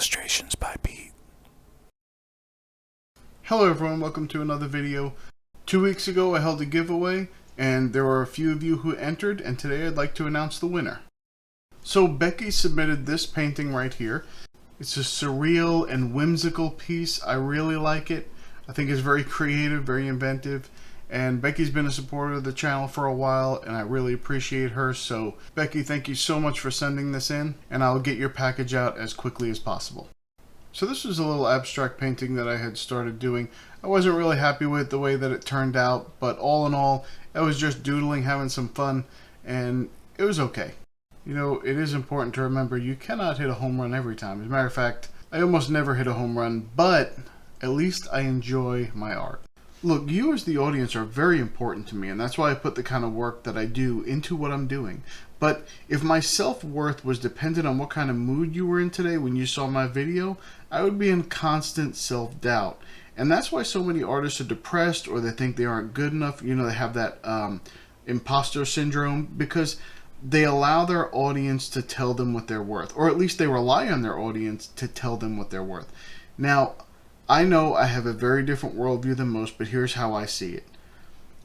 Illustrations by Pete. Hello everyone, welcome to another video. 2 weeks ago I held a giveaway and there were a few of you who entered, and today I'd like to announce the winner. So Becky submitted this painting right here. It's a surreal and whimsical piece. I really like it. I think it's very creative, very inventive, and Becky's been a supporter of the channel for a while and I really appreciate her. So Becky, thank you so much for sending this in, and I'll get your package out as quickly as possible. So this was a little abstract painting that I had started doing. I wasn't really happy with the way that it turned out, but all in all, I was just doodling, having some fun, and it was okay. You know, it is important to remember you cannot hit a home run every time. As a matter of fact, I almost never hit a home run, but at least I enjoy my art. Look, you as the audience are very important to me, and that's why I put the kind of work that I do into what I'm doing. But if my self-worth was dependent on what kind of mood you were in today when you saw my video, I would be in constant self-doubt. And that's why so many artists are depressed, or they think they aren't good enough. You know, they have that imposter syndrome, because they allow their audience to tell them what they're worth, or at least they rely on their audience to tell them what they're worth. Now, I know I have a very different worldview than most, but here's how I see it.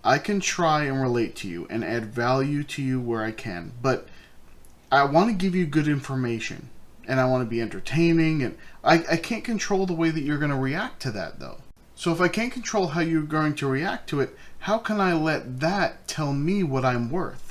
I can try and relate to you and add value to you where I can, but I want to give you good information, and I want to be entertaining, and I can't control the way that you're going to react to that, though. So if I can't control how you're going to react to it, how can I let that tell me what I'm worth?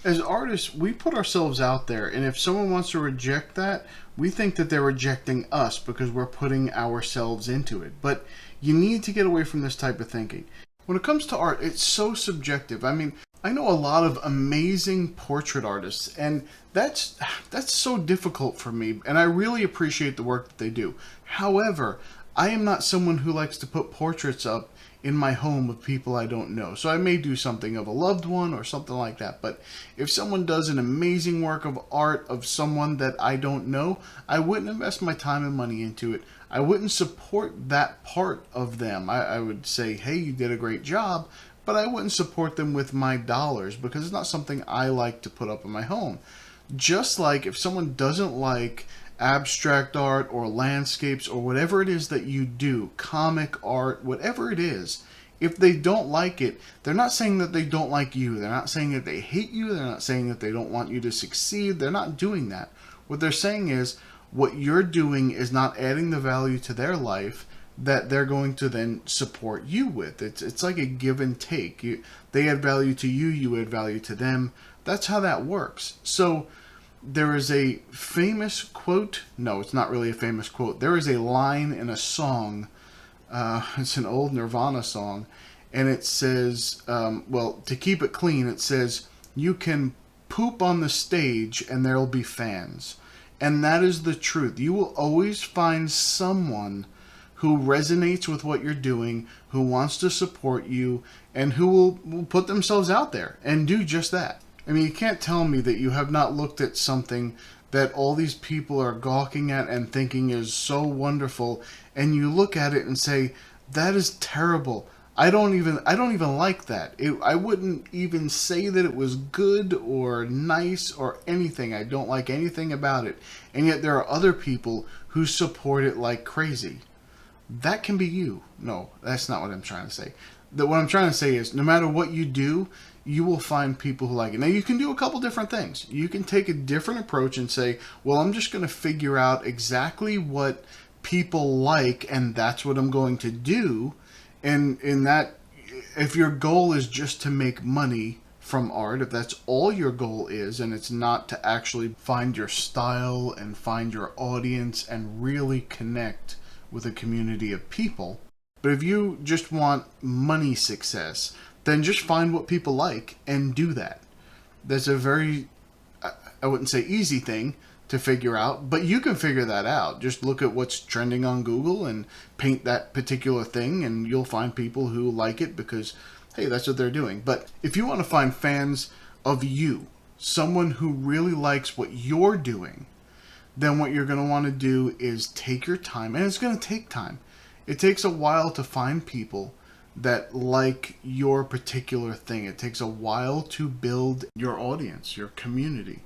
As artists, we put ourselves out there, and if someone wants to reject that, we think that they're rejecting us because we're putting ourselves into it. But you need to get away from this type of thinking. When it comes to art, it's so subjective. I mean, I know a lot of amazing portrait artists, and that's so difficult for me, and I really appreciate the work that they do. However, I am not someone who likes to put portraits up in my home of people I don't know. So I may do something of a loved one or something like that, but if someone does an amazing work of art of someone that I don't know, I wouldn't invest my time and money into it. I wouldn't support that part of them. I would say, hey, you did a great job, but I wouldn't support them with my dollars because it's not something I like to put up in my home. Just like if someone doesn't like abstract art or landscapes or whatever it is that you do, comic art, whatever it is, if they don't like it, they're not saying that they don't like you. They're not saying that they hate you. They're not saying that they don't want you to succeed. They're not doing that. What they're saying is what you're doing is not adding the value to their life that they're going to then support you with. It's like a give and take. They add value to you, you add value to them. That's how that works. So there is a famous quote. No, it's not really a famous quote. There is a line in a song. It's an old Nirvana song. And it says, well, to keep it clean, it says, you can poop on the stage and there'll be fans. And that is the truth. You will always find someone who resonates with what you're doing, who wants to support you, and who will put themselves out there and do just that. I mean, you can't tell me that you have not looked at something that all these people are gawking at and thinking is so wonderful, and you look at it and say, that is terrible. I don't even like that. I wouldn't even say that it was good or nice or anything. I don't like anything about it. And yet there are other people who support it like crazy. That can be you. No, that's not what I'm trying to say. What I'm trying to say is no matter what you do, you will find people who like it. Now, you can do a couple different things. You can take a different approach and say, well, I'm just going to figure out exactly what people like, and that's what I'm going to do. And in that, if your goal is just to make money from art, if that's all your goal is, and it's not to actually find your style and find your audience and really connect with a community of people, but if you just want money success, then just find what people like and do that. That's a very, I wouldn't say easy thing to figure out, but you can figure that out. Just look at what's trending on Google and paint that particular thing, and you'll find people who like it because, hey, that's what they're doing. But if you want to find fans of you, someone who really likes what you're doing, then what you're going to want to do is take your time, and it's going to take time. It takes a while to find people that like your particular thing. It takes a while to build your audience, your community.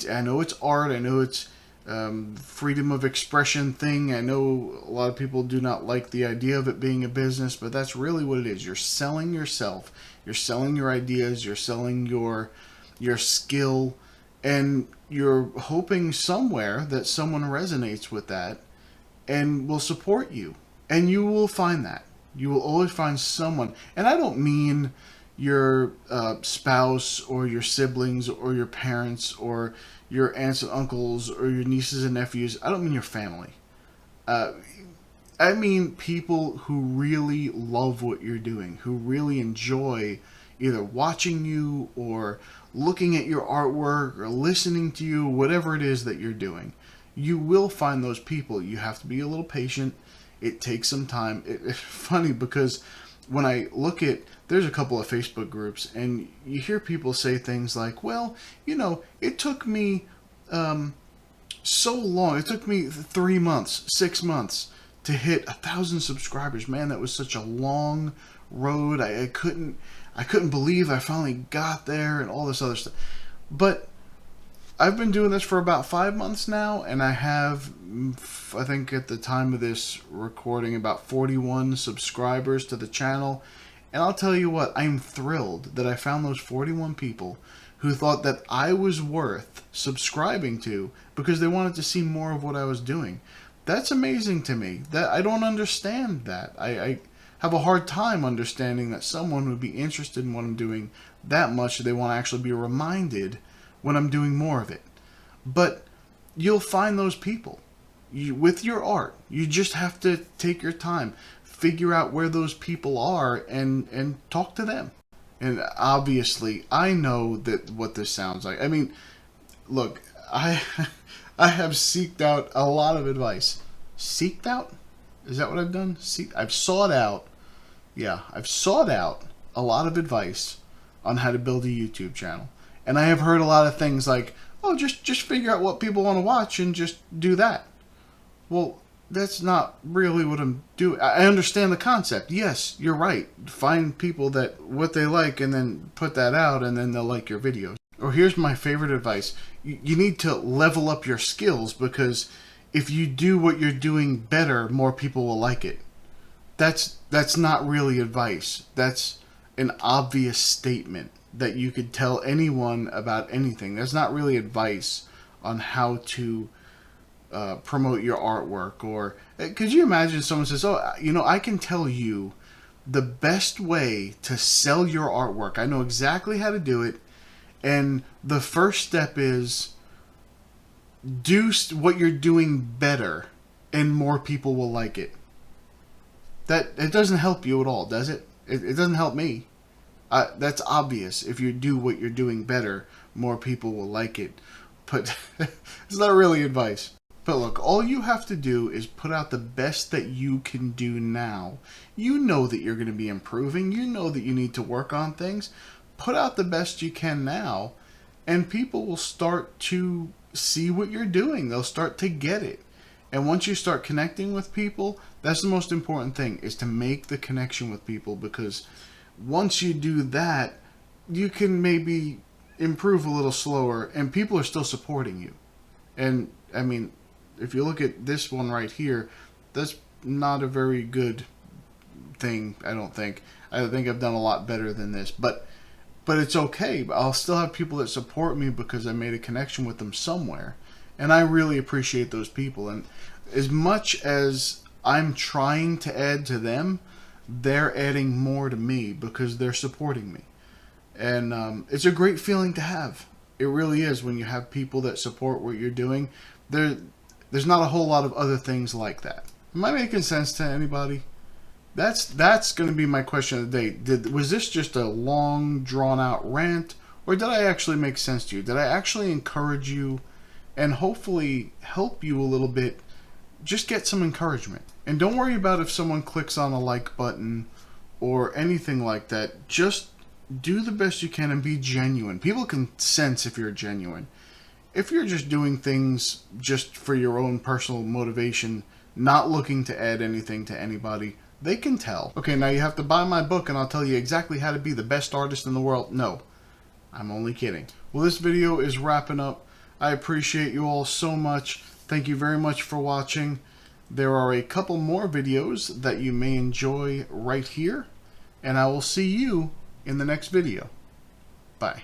I know it's art, I know it's freedom of expression thing. I know a lot of people do not like the idea of it being a business, but that's really what it is. You're selling yourself. You're selling your ideas. You're selling your skill, and you're hoping somewhere that someone resonates with that and will support you. And you will find that. You will always find someone. And I don't mean your spouse or your siblings or your parents or your aunts and uncles or your nieces and nephews. I don't mean your family. I mean people who really love what you're doing, who really enjoy either watching you or looking at your artwork or listening to you, whatever it is that you're doing. You will find those people. You have to be a little patient. It takes some time. It's funny because when I look at, there's a couple of Facebook groups, and you hear people say things like, well, you know, it took me so long. It took me 3 months, 6 months to hit 1,000 subscribers. Man, that was such a long road. I couldn't believe I finally got there and all this other stuff. But I've been doing this for about 5 months now, and I have, I think at the time of this recording, about 41 subscribers to the channel. And I'll tell you what, I'm thrilled that I found those 41 people who thought that I was worth subscribing to because they wanted to see more of what I was doing. That's amazing to me. That I don't understand that. I have a hard time understanding that someone would be interested in what I'm doing that much they want to actually be reminded when I'm doing more of it. But you'll find those people. With your art, you just have to take your time, figure out where those people are, and talk to them. And obviously, I know that what this sounds like. I mean, look, I have seeked out a lot of advice. Seeked out? Is that what I've done? I've sought out. Yeah, I've sought out a lot of advice on how to build a YouTube channel. And I have heard a lot of things like, oh, just figure out what people want to watch and just do that. Well, that's not really what I'm doing. I understand the concept. Yes, you're right. Find people that what they like and then put that out, and then they'll like your videos. Or here's my favorite advice. You need to level up your skills, because if you do what you're doing better, more people will like it. That's not really advice. That's an obvious statement that you could tell anyone about anything. That's not really advice on how to promote your artwork. Or could you imagine someone says, oh, you know, I can tell you the best way to sell your artwork. I know exactly how to do it. And the first step is do what you're doing better, and more people will like it. It doesn't help you at all, does it? It doesn't help me. That's obvious. If you do what you're doing better, more people will like it. But it's not really advice. But look, all you have to do is put out the best that you can do now. You know that you're going to be improving. You know that you need to work on things. Put out the best you can now, and people will start to see what you're doing. They'll start to get it. And once you start connecting with people, that's the most important thing, is to make the connection with people, because once you do that, you can maybe improve a little slower, and people are still supporting you. And, I mean, if you look at this one right here, that's not a very good thing, I don't think. I think I've done a lot better than this. But it's okay. I'll still have people that support me because I made a connection with them somewhere. And I really appreciate those people. And as much as I'm trying to add to them, they're adding more to me because they're supporting me. And it's a great feeling to have. It really is, when you have people that support what you're doing. There's not a whole lot of other things like that. Am I making sense to anybody? That's going to be my question of the day. Was this just a long, drawn-out rant, or did I actually make sense to you? Did I actually encourage you and hopefully help you a little bit? Just get some encouragement. And don't worry about if someone clicks on a like button or anything like that. Just do the best you can and be genuine. People can sense if you're genuine. If you're just doing things just for your own personal motivation, not looking to add anything to anybody, they can tell. Okay, now you have to buy my book and I'll tell you exactly how to be the best artist in the world. No, I'm only kidding. Well, this video is wrapping up. I appreciate you all so much. Thank you very much for watching. There are a couple more videos that you may enjoy right here, and I will see you in the next video. Bye.